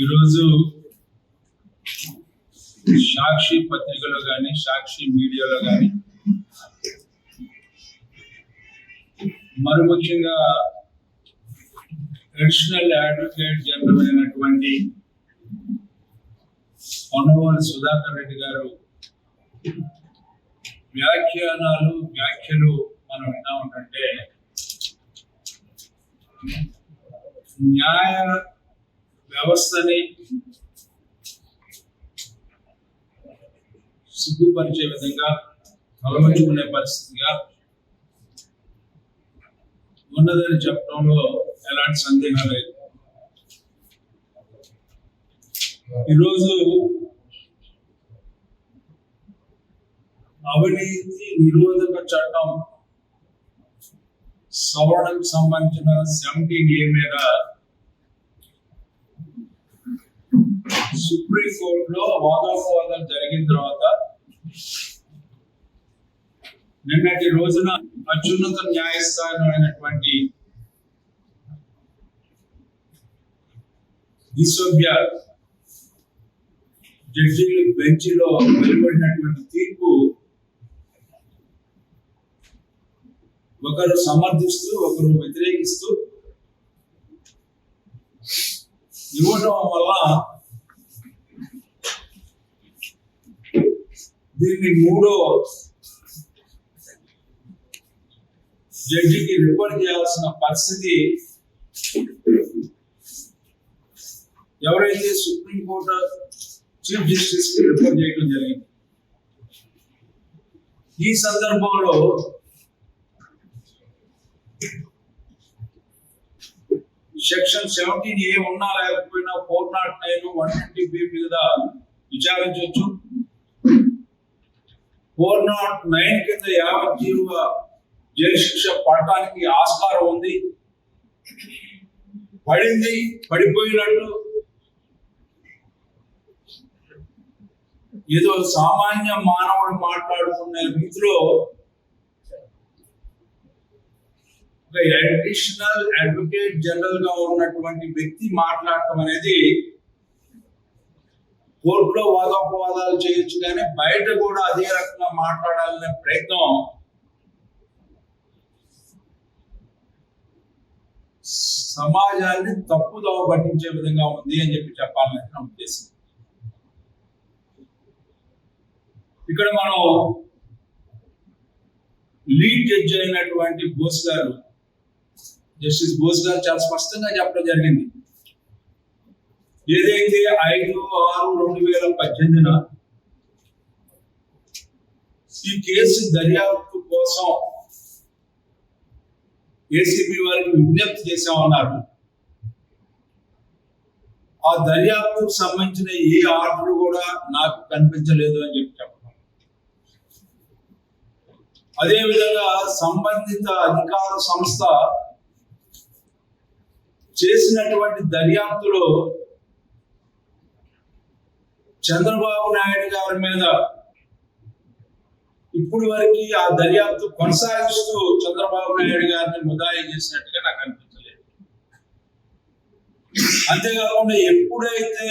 ఈరోజు సాక్షి పత్రికలో కానీ సాక్షి మీడియాలో కానీ మరి ముఖ్యంగా అడిషనల్ అడ్వకేట్ జనరల్ అయినటువంటి పొన్నవోలు సుధాకర్ రెడ్డి గారు వ్యాఖ్యలు మనం విన్నా ఉంటే న్యాయ వ్యవస్థని సిగ్గుపరిచే విధంగా కలవరించుకునే పరిస్థితిగా ఉన్నదని చెప్పడంలో ఎలాంటి సందేహం లేదు. ఈరోజు అవినీతి నిరోధక చట్టం సవరణకు సంబంధించిన 17A మీద సుప్రీంకోర్టులో వాదోపవాదాలు జరిగిన తర్వాత నిన్నటి రోజున అత్యున్నత న్యాయస్థానం అయినటువంటి దిశోభ్య జడ్జీల బెంచ్లో వెలువడినటువంటి తీర్పు ఒకరు సమర్థిస్తూ ఒకరు వ్యతిరేకిస్తూ ఇవ్వటం వల్ల దీన్ని మూడో జడ్జికి రిపోర్ట్ చేయాల్సిన పరిస్థితి ఎవరైతే సుప్రీంకోర్టు చీఫ్ జస్టిస్ కి రిపోర్ట్ చేయడం జరిగింది. ఈ సందర్భంలో సెక్షన్ 17A ఉన్నా లేకపోయినా 409, 120B మీద విచారించవచ్చు. 409 కింద యావజ్జీవ జైలు శిక్ష పడటానికి ఆస్కారం ఉంది. పడింది, పడిపోయినట్టు ఏదో సామాన్య మానవుడు మాట్లాడుకునే రీతిలో ఒక అడిషనల్ అడ్వకేట్ జనరల్ గా ఉన్నటువంటి వ్యక్తి మాట్లాడటం అనేది కోర్టులో వాదోపవాదాలు చేయొచ్చు, కానీ బయట కూడా అదే రకంగా మాట్లాడాలనే ప్రయత్నం సమాజాన్ని తప్పుదోవ పట్టించే విధంగా ఉంది అని చెప్పాలని నా ఉద్దేశం. ఇక్కడ మనం లీడ్ జడ్జి అయినటువంటి బోస్ గారు, జస్టిస్ బోస్ గారు చాలా స్పష్టంగా చెప్పడం జరిగింది. ఏదైతే 5/6/2018 ఈ కేసు దర్యాప్తు కోసం ఏసీబీ వారికి విజ్ఞప్తి చేశామన్నారు. ఆ దర్యాప్తుకు సంబంధించిన ఏ ఆర్డర్ కూడా నాకు కనిపించలేదు అని చెప్పారు. అదేవిధంగా సంబంధిత అధికార సంస్థ చేసినటువంటి దర్యాప్తులో చంద్రబాబు నాయుడు గారి మీద ఇప్పుడు వరకు ఆ దర్యాప్తు కొనసాగిస్తూ చంద్రబాబు నాయుడు గారిని ముదాయి చేసినట్టుగా నాకు అనిపించలేదు. అంతేకాకుండా ఎప్పుడైతే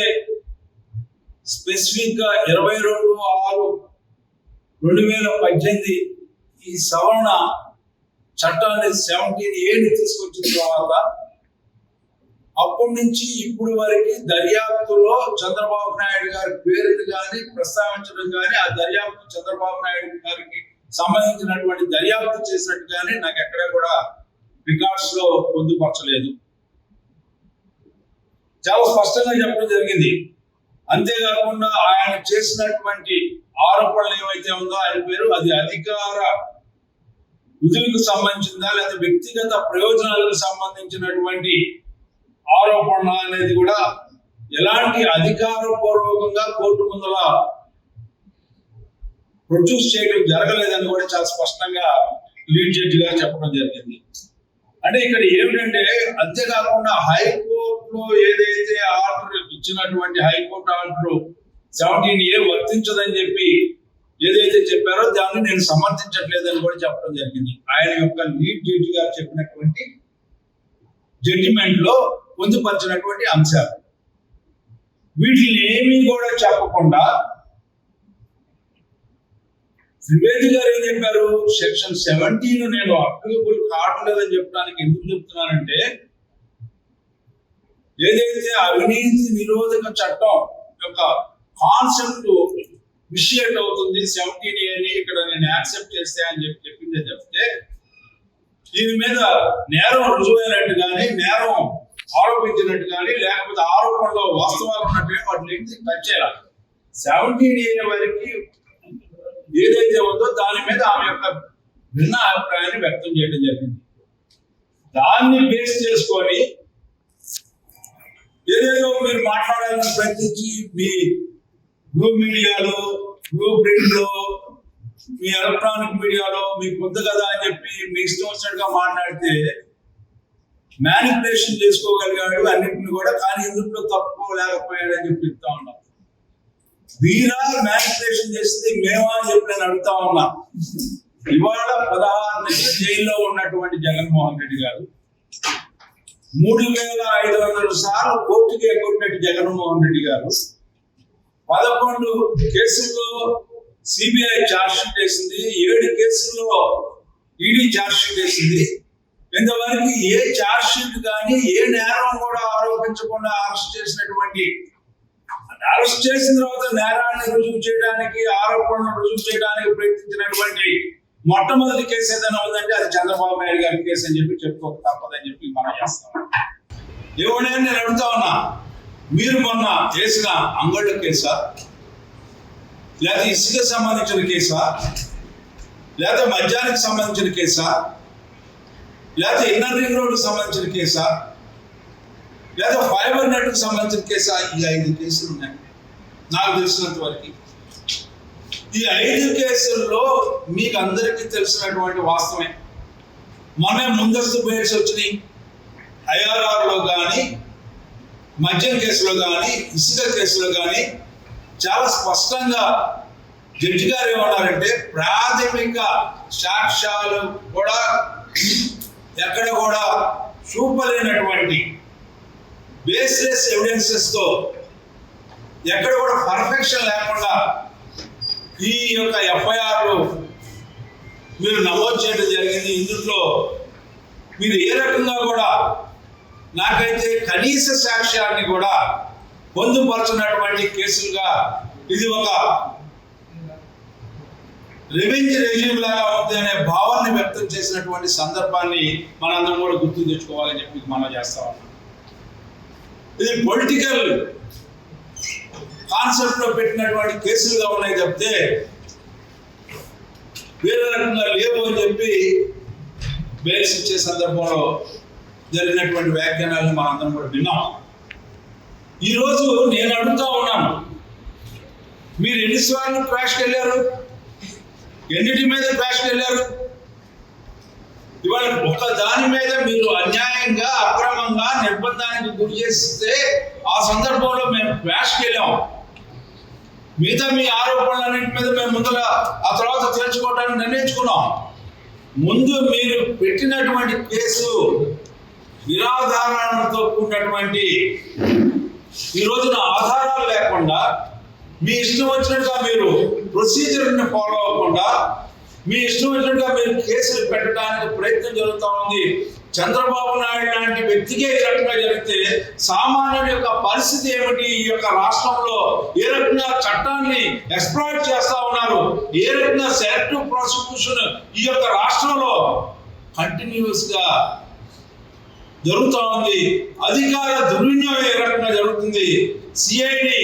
స్పెసిఫిక్ గా 22/6/2018 ఈ సవరణ చట్టాన్ని 17A తీసుకొచ్చిన తర్వాత అప్పటి నుంచి ఇప్పుడు వరకు దర్యాప్తులో చంద్రబాబు నాయుడు గారి పేరుని కానీ ప్రస్తావించడం కానీ ఆ దర్యాప్తు చంద్రబాబు నాయుడు గారికి సంబంధించినటువంటి దర్యాప్తు చేసినట్టు కానీ నాకు ఎక్కడ కూడా రికార్డ్స్ లో పొందుపరచలేదు. చాలా స్పష్టంగా చెప్పడం జరిగింది. అంతేకాకుండా ఆయన చేసినటువంటి ఆరోపణలు ఏవైతే ఉందో ఆయన పేరు అది అధికార విధులకు సంబంధించిందా లేదా వ్యక్తిగత ప్రయోజనాలకు సంబంధించినటువంటి ఆరోపణ అనేది కూడా ఎలాంటి అధికారపూర్వకంగా కోర్టు ముందర ప్రొడ్యూస్ చేయడం జరగలేదని కూడా చాలా స్పష్టంగా లీడ్ జడ్జి గారు చెప్పడం జరిగింది. అంటే ఇక్కడ ఏమిటంటే, అంతేకాకుండా హైకోర్టులో ఏదైతే ఆర్డర్ ఇచ్చినటువంటి హైకోర్టు ఆర్డర్ 17A వర్తించదని చెప్పి ఏదైతే చెప్పారో దాన్ని నేను సమర్థించట్లేదని కూడా చెప్పడం జరిగింది. ఆయన యొక్క లీడ్ జడ్జి గారు చెప్పినటువంటి జడ్జిమెంట్ లో పొందుపరిచినటువంటి అంశాలు. వీటిని ఏమీ కూడా చెప్పకుండా త్రివేది గారు ఏం చెప్పారు, సెక్షన్ 17 నేను అప్లికబుల్ కావట్లేదని చెప్పడానికి ఎందుకు చెప్తున్నానంటే, ఏదైతే అవినీతి నిరోధక చట్టం యొక్క కాన్సెప్ట్ విషియేట్ అవుతుంది 17A అని ఇక్కడ నేను యాక్సెప్ట్ చేస్తే అని చెప్పిందే చెప్తే, దీని మీద నేరం రుజువైనట్టు కానీ, నేరం ఆరోపించినట్టు కానీ, లేకపోతే ఆరోపణలో వాస్తవాలు ఉన్నట్టు వాటిని టచ్ చేయాలి. 17A వరకు ఏదైతే ఉందో దాని మీద ఆమె యొక్క భిన్న అభిప్రాయాన్ని వ్యక్తం చేయడం జరిగింది. దాన్ని బేస్ చేసుకొని ఏదేదో మీరు మాట్లాడాలని ప్రయత్నించి మీ బ్లూ మీడియాలో, బ్లూ ప్రింట్ లో, మీ ఎలక్ట్రానిక్ మీడియాలో మీకు ఉంది కదా అని చెప్పి మీ ఇష్టం వచ్చినట్టుగా మాట్లాడితే మ్యానిపులేషన్ చేసుకోగలిగాడు అన్నింటిని కూడా, కానీ ఇందులో తప్పు లేకపోయాడని చెప్పి చెప్తా ఉన్నాం. వీరా మ్యానిపులేషన్ చేస్తే మేమా అని చెప్పి నేను అడుగుతా ఉన్నా. ఇవాళ 16 నెలలు జైల్లో ఉన్నటువంటి జగన్మోహన్ రెడ్డి గారు 3500 సార్లు కోర్టుకి ఎగ్గొట్టినట్టు జగన్మోహన్ రెడ్డి గారు 11 కేసుల్లో సిబిఐ ఛార్జ్ షీట్ వేసింది, 7 కేసుల్లో ఈడీ ఛార్జ్ షీట్ వేసింది. ఇంతవరకు ఏ ఛార్జ్ షీట్ కానీ ఏ నేరం కూడా ఆరోపించకుండా అరెస్ట్ చేసినటువంటి, అరెస్ట్ చేసిన తర్వాత నేరాన్ని రుజువు చేయడానికి, ఆరోపణను రుజువు చేయడానికి ప్రయత్నించినటువంటి మొట్టమొదటి కేసు ఏదైనా ఉందంటే అది చంద్రబాబు నాయుడు గారి కేసు అని చెప్పి చెప్పుకోక తప్పదని చెప్పి మనం చేస్తాం. ఎవడైనా నేను అడుగుతా ఉన్నా, మీరు మొన్న చేసిన అంగళ్ళ కేసా, లేదా ఇసుక సంబంధించిన కేసా, లేదా మద్యానికి సంబంధించిన కేసా, లేదా ఇన్నర్ రింగ్ రోడ్డుకు సంబంధించిన కేసా, లేదా ఫైబర్ నెట్కి సంబంధించిన కేసా? ఈ 5 కేసులు ఉన్నాయి నాకు తెలిసినంత వరకు. ఈ 5 కేసుల్లో మీకు అందరికీ తెలిసినటువంటి వాస్తవమే. మొన్న ముందస్తు బెయిల్స్ వచ్చినాయి. ఐఆర్ఆర్లో కానీ, మద్యం కేసులో కానీ, ఇసుక కేసులో కానీ చాలా స్పష్టంగా జడ్జి గారు ఏమన్నారంటే, ప్రాథమిక సాక్ష్యాలు కూడా ఎక్కడ కూడా చూపలేనటువంటి బేస్లెస్ ఎవిడెన్సెస్ తో, ఎక్కడ కూడా పర్ఫెక్షన్ లేకుండా ఈ యొక్క ఎఫ్ఐఆర్లు మీరు నమోదు చేయడం జరిగింది. ఇందులో మీరు ఏ రకంగా కూడా నాకైతే కనీస సాక్ష్యాన్ని కూడా పొందుపరచినటువంటి కేసులుగా ఇది ఒక రెవెంజ్ రెజ్యూమ్ లాగా ఉంది అనే భావాన్ని వ్యక్తం చేసినటువంటి సందర్భాన్ని మనందరం కూడా గుర్తు తెచ్చుకోవాలని చెప్పి మనం చేస్తా ఉన్నాం. ఇది పొలిటికల్ కాన్సెప్ట్ లో పెట్టినటువంటి కేసులుగా ఉన్నాయి తప్పితే వేరే రకంగా లేవు అని చెప్పి బెయిల్స్ ఇచ్చే సందర్భంలో జరిగినటువంటి వ్యాఖ్యానాలను మనందరం కూడా విన్నాం. ఈరోజు నేను అడుగుతా ఉన్నాను, మీరు ఎన్నిసార్లు క్రాష్కి వెళ్ళారు, ఎన్నిటి మీద క్రాష్కి వెళ్ళారు? ఇవాళ ఒక దాని మీద మీరు అన్యాయంగా, అక్రమంగా, నిర్బంధానికి గురి చేస్తే ఆ సందర్భంలో మేము క్రాష్కి వెళ్ళాం. మిగతా మీ ఆరోపణలన్నింటి మీద మేము ముందర ఆ తర్వాత తేల్చుకోవడానికి నిర్ణయించుకున్నాం. ముందు మీరు పెట్టినటువంటి కేసు నిరాధారణతో కూడినటువంటి, ఈ రోజున ఆధారాలు లేకుండా మీ ఇష్టం వచ్చినట్టుగా మీరు ప్రొసీజర్ని ఫాలో అవ్వకుండా మీ ఇష్టం వచ్చినట్టుగా మీరు కేసులు పెట్టడానికి ప్రయత్నం జరుగుతూ ఉంది. చంద్రబాబు నాయుడు లాంటి వ్యక్తికే ఈ రకంగా జరిగితే సామాన్యుడి యొక్క పరిస్థితి ఏమిటి? ఈ యొక్క రాష్ట్రంలో ఏ రకంగా చట్టాన్ని ఎక్స్ప్లాయిట్ చేస్తా ఉన్నారు, ఏ రకంగా సెలెక్టివ్ ప్రాసిక్యూషన్ ఈ యొక్క రాష్ట్రంలో కంటిన్యూస్ గా జరుగుతూ ఉంది. అధికార దుర్వినియోగం ఏ రకంగా జరుగుతుంది. సిఐడి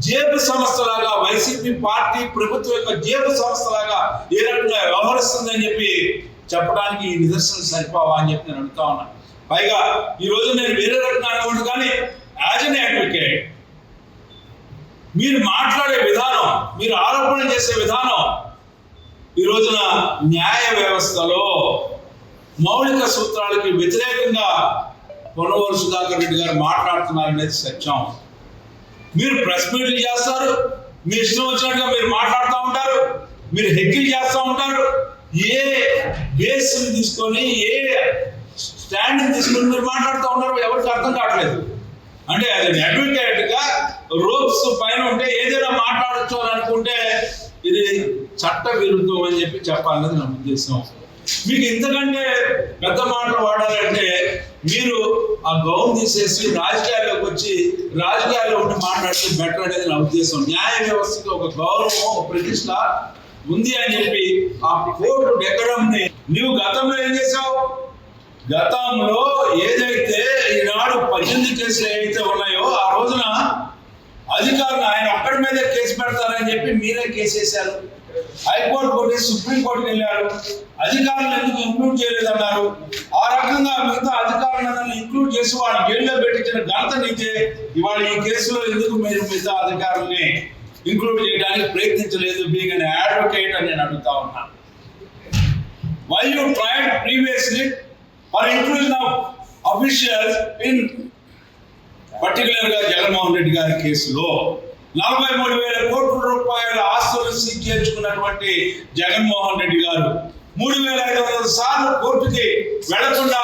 జేబు సంస్థలాగా, వైసీపీ పార్టీ ప్రభుత్వం యొక్క జేబు సంస్థలాగా ఏ రకంగా వ్యవహరిస్తుందని చెప్పి చెప్పడానికి ఈ నిదర్శనం సరిపోవా అని చెప్పి నేను అడుగుతా ఉన్నాను. పైగా ఈ రోజు నేను వేరే రకంగా అనుకోండి, కానీ యాజ్ అన్ అడ్వకేట్ మీరు మాట్లాడే విధానం, మీరు ఆరోపణ చేసే విధానం ఈ రోజున న్యాయ వ్యవస్థలో మౌలిక సూత్రాలకి వ్యతిరేకంగా పొన్నవోలు సుధాకర్ రెడ్డి గారు మాట్లాడుతున్నారనేది సత్యం. మీరు ప్రెస్ మీట్లు చేస్తారు, మీ ఇష్టం వచ్చినట్టుగా మీరు మాట్లాడుతూ ఉంటారు, మీరు హెక్కిల్ చేస్తూ ఉంటారు. ఏ బేస్ తీసుకొని, ఏ స్టాండ్ తీసుకొని మీరు మాట్లాడుతూ ఉన్నారు ఎవరికి అర్థం కావట్లేదు. అంటే అది అడ్వకేట్ గా పైన ఉంటే ఏదైనా మాట్లాడచ్చు అని అనుకుంటే ఇది చట్ట విరుద్ధం అని చెప్పి చెప్పాలన్నది నా ఉద్దేశం. మీకు ఇంతకంటే పెద్ద మాటలు వాడాలంటే మీరు ఆ గౌన్ తీసేసి రాజకీయాల్లోకి వచ్చి రాజకీయాల్లో ఉండి మాట్లాడితే బెటర్ అనేది నా ఉద్దేశం. న్యాయ వ్యవస్థకి ఒక గౌరవం, ఒక ప్రతిష్ట ఉంది అని చెప్పి ఆ కోర్టు డెకరంని నీవు గతంలో ఏం చేసావు? గతంలో ఏదైతే ఈనాడు 18 కేసులు ఏవైతే ఉన్నాయో ఆ రోజున అధికారులు ఆయన ఒక్కడి మీదే కేసు పెడతారని చెప్పి మీరే కేసు వేశారు. హైకోర్టు కొట్టి సుప్రీంకోర్టుకి వెళ్ళారు. అధికారులను ఎందుకు ఇంక్లూడ్ చేయలేదన్నారు. ఆ రకంగా మిగతా అధికారులను ఇంక్లూడ్ చేసి వాళ్ళు జైల్లో పెట్టించిన ఘనత నీకే. ఇవాళ ఈ కేసులో ఎందుకు మీరు మిగతా అధికారుల్ని ఇంక్లూడ్ చేయడానికి ప్రయత్నించలేదు? బీయింగ్ అన్ అడ్వకేట్ అని నేను అడుగుతా ఉన్నాను. Why you tried previously for inclusion of officials in particular గా జగన్మోహన్ రెడ్డి గారి కేసులో 43,000 కోట్ల రూపాయల ఆస్తులు సీజ్ చేసుకున్నటువంటి జగన్మోహన్ రెడ్డి గారు 3,500 సార్లు కోర్టుకి వెళ్లకుండా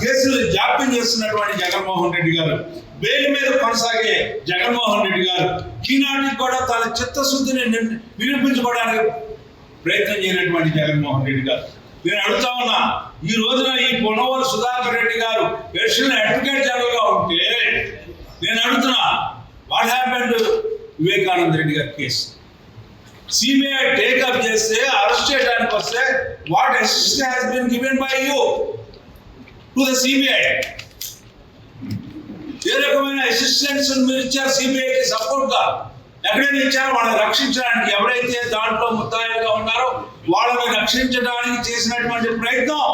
కేసులు జాప్యం చేస్తున్నటువంటి జగన్మోహన్ రెడ్డి గారు, బెయిల్ మీద కొనసాగే జగన్మోహన్ రెడ్డి గారు ఈనాటికి కూడా తన చిత్తశుద్ధిని నిరూపించుకోవడానికి ప్రయత్నం చేయనటువంటి జగన్మోహన్ రెడ్డి గారు. నేను అడుగుతా ఉన్నా, ఈ రోజున ఈ పొన్నవోలు సుధాకర్ రెడ్డి గారు ఎడిషనల్ అడ్వకేట్ జనరల్ గా ఉంటే నేను అడుగుతున్నా, వాట్ హ్యాపెండ్ వివేకానంద రెడ్డి గారి కేసు? సిబిఐ టేకప్ చేస్తే అరెస్ట్ చేయడానికి వస్తే what assistance has been given by you to the CBI? ఏ రకమైన అసిస్టెన్స్ మీరు ఇచ్చారు సిబిఐకి సపోర్ట్ గా? ఎక్కడైనా ఇచ్చారో వాళ్ళని రక్షించడానికి, ఎవరైతే దాంట్లో ముద్దాయిలుగా ఉన్నారో వాళ్ళని రక్షించడానికి చేసినటువంటి ప్రయత్నం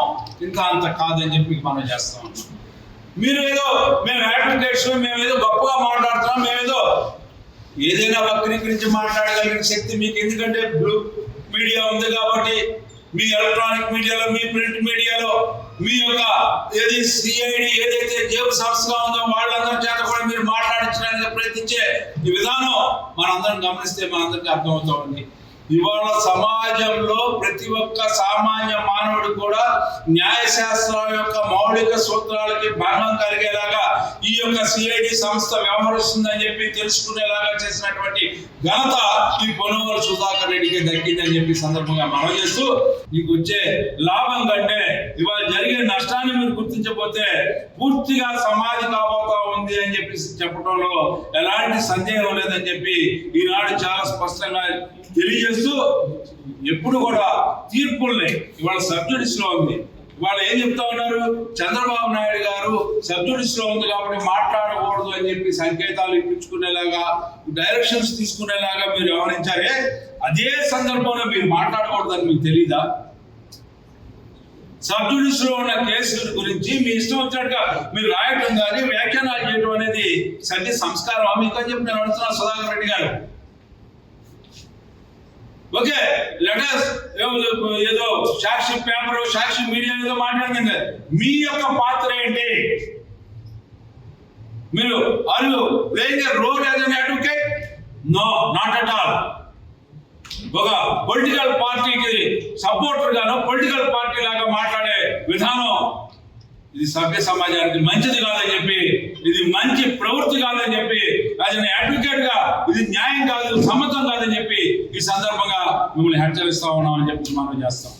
ఇంకా అంత కాదని చెప్పి మనం చేస్తా ఉన్నాం. మీరు ఏదో మేము అడ్వకేట్స్, మేము ఏదో గొప్పగా మాట్లాడుతున్నాం, మేమేదో ఏదైనా వక్రీకరించి మాట్లాడగలిగిన శక్తి మీకు ఎందుకంటే బ్లూ మీడియా ఉంది కాబట్టి, మీ ఎలక్ట్రానిక్ మీడియాలో, మీ ప్రింట్ మీడియాలో మీ యొక్క ఏది సిఐడి ఏదైతే జేబు సంస్థగా ఉందో వాళ్ళందరి చేత కూడా మీరు మాట్లాడించడానికి ప్రయత్నించే ఈ విధానం మనందరం గమనిస్తే మనందరికీ అర్థమవుతా ఉంది. ఇవాళ సమాజంలో ప్రతి ఒక్క సామాన్య మానవుడు కూడా న్యాయశాస్త్రం యొక్క మౌలిక సూత్రాలకి భంగం కలిగేలాగా ఈ యొక్క సిఐడి సంస్థ వ్యవహరిస్తుందని చెప్పి తెలుసుకునేలాగా చేసినటువంటి ఘనత ఈ పొన్నవోలు సుధాకర్ రెడ్డికి దక్కిందని చెప్పి సందర్భంగా మనం చేస్తూ, మీకు వచ్చే లాభం కంటే ఇవాళ జరిగే నష్టాన్ని మీరు గుర్తించకపోతే పూర్తిగా సమాధి కాబోతా ఉంది అని చెప్పి చెప్పడంలో ఎలాంటి సందేహం లేదని చెప్పి ఈనాడు చాలా స్పష్టంగా తెలియజేస్తూ, ఎప్పుడు కూడా తీర్పుల్ని ఇవాళ సబ్జుడిస్ లో ఉంది. ఇవాళ ఏం చెప్తా ఉన్నారు? చంద్రబాబు నాయుడు గారు సబ్జుడిస్ లో ఉంది కాబట్టి మాట్లాడకూడదు అని చెప్పి సంకేతాలు ఇప్పించుకునేలాగా, డైరెక్షన్స్ తీసుకునేలాగా మీరు వ్యవహరించారే, అదే సందర్భంలో మీరు మాట్లాడకూడదని మీకు తెలీదా? సబ్జుడిస్ లో ఉన్న కేసుల గురించి మీ ఇష్టం వచ్చినట్టుగా మీరు రాయటం కానీ వ్యాఖ్యానాలు చేయడం అనేది సత్య సంస్కారం మీకు అని చెప్పి నేను అడుగుతున్నా సుధాకర్ రెడ్డి గారు. ఓకే, లెటర్స్ ఏదో సాక్షి పేపర్, సాక్షి మీడియా ఏదో మాట్లాడింది. మీ యొక్క పాత్ర ఏంటి? మీరు are you playing a role as an advocate? No, not at all. ఒక పొలిటికల్ పార్టీకి సపోర్టర్ గాను, పొలిటికల్ పార్టీ లాగా మాట్లాడే విధానం ఇది సభ్య సమాజానికి మంచిది కాదని చెప్పి, ఇది మంచి ప్రవృత్తి కాదని చెప్పి, యాజ్ ఎన్ అడ్వకేట్ గా ఇది న్యాయం కాదు, సమ్మతం కాదని చెప్పి ఈ సందర్భంగా మిమ్మల్ని హెచ్చరిస్తా ఉన్నామని చెప్పి మనం చేస్తాం.